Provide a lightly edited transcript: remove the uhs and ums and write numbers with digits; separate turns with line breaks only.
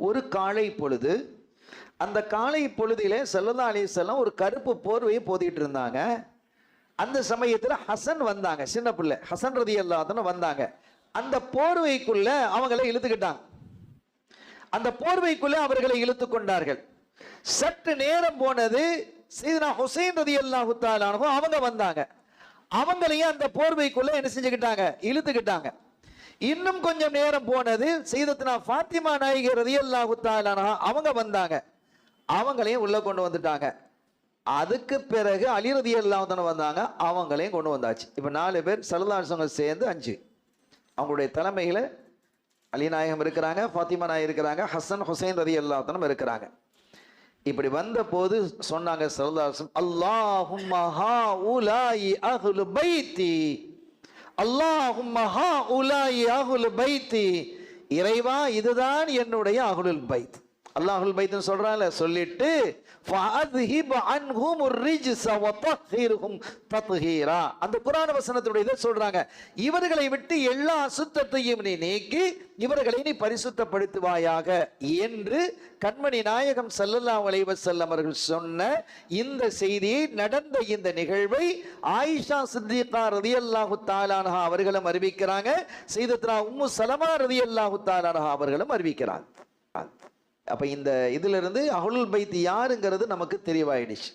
ஒரு காலை பொழுது, அந்த காலை பொழுதிலே ஸல்லல்லாஹு அலைஹி வஸல்லம் ஒரு கருப்பு போர்வையை போத்திட்டு இருந்தாங்க. அந்த சமயத்துல ஹசன் வந்தாங்க, சின்ன பிள்ளை ஹசன் ரலியல்லாஹு அன்ஹு வந்தாங்க. அந்த போர்வைக்குள்ள அவங்களை இழுத்துக்கிட்டாங்க. அந்த போர்வைக்குள்ள அவர்களை இழுத்து கொண்டார்கள். சற்று நேரம் போனது, சையதுனா ஹுசைன் ரலியல்லாஹு தஆலா அன்ஹு அவங்க வந்தாங்க. அவங்களையும் அந்த போர்வைக்குள்ள என்ன செஞ்சுக்கிட்டாங்க, இழுத்துக்கிட்டாங்க. இன்னும் கொஞ்சம் நேரம் போனது, சையதத்துனா ஃபாத்திமா நாயகி ரலியல்லாஹு தஆலா அன்ஹா அவங்க வந்தாங்க. அவங்களையும் உள்ள கொண்டு வந்துட்டாங்க. அதுக்கு பிறகு அலி ரலியல்லாஹு அன்ஹு வந்தாங்க, அவங்களையும் கொண்டு வந்தாச்சு. இப்ப 4 பேர் ஸல்லல்லாஹு அலைஹி வஸல்லம் சேர்ந்து 5. அவங்களுடைய தலைமையில அலி நாயகம் இருக்கிறாங்க, ஃபாத்திமா நாயகி இருக்கிறாங்க, ஹசன் ஹுசைன் ரலியல்லாஹு அன்ஹு இருக்கிறாங்க. இப்படி வந்த போது சொன்னாங்க ஸல்லல்லாஹு அலைஹி வஸல்லம், அல்லாஹும்ம ஹாஉலாஇ அஹ்லு பைத்தி, அல்லாஹும்ம ஹாஉலாஇ அஹ்லு பைத்தி, இறைவா இதுதான் என்னுடைய அஹ்லுல் பைத். அல்லாஹுல் பைத்னு சொல்றான்ல, சொல்லிட்டு ஃபஅத்ஹிப் அன்ஹுமுர் ரிஜ்ஸ வதஹிர்ஹும் தத்ஹீரா, அந்த குர்ஆன் வசனத்துடைய இதை சொல்றாங்க, இவர்களை விட்டு எல்லா அசுத்தத்தையும் நீ நீக்கி இவர்களை நீ பரிசுத்தப்படுத்துவாயாக என்று கண்மணி நாயகம் ஸல்லல்லாஹு அலைஹி வஸல்லம் அவர்கள் சொன்ன இந்த செய்தியை, நடந்த இந்த நிகழ்வை ஆயிஷா சித்திகா ரலியல்லாஹு தஆலா அன்ஹா அவர்களும் அறிவிக்கிறாங்க, சையதத்துனா உம்மு சலமா ரலியல்லாஹு தஆலா அன்ஹா அவர்களும் அறிவிக்கிறாங்க. அப்ப இந்த இதுல இருந்து அஹ்லுல் பைத் யாருங்கிறது நமக்கு தெளிவாயிடுச்சு.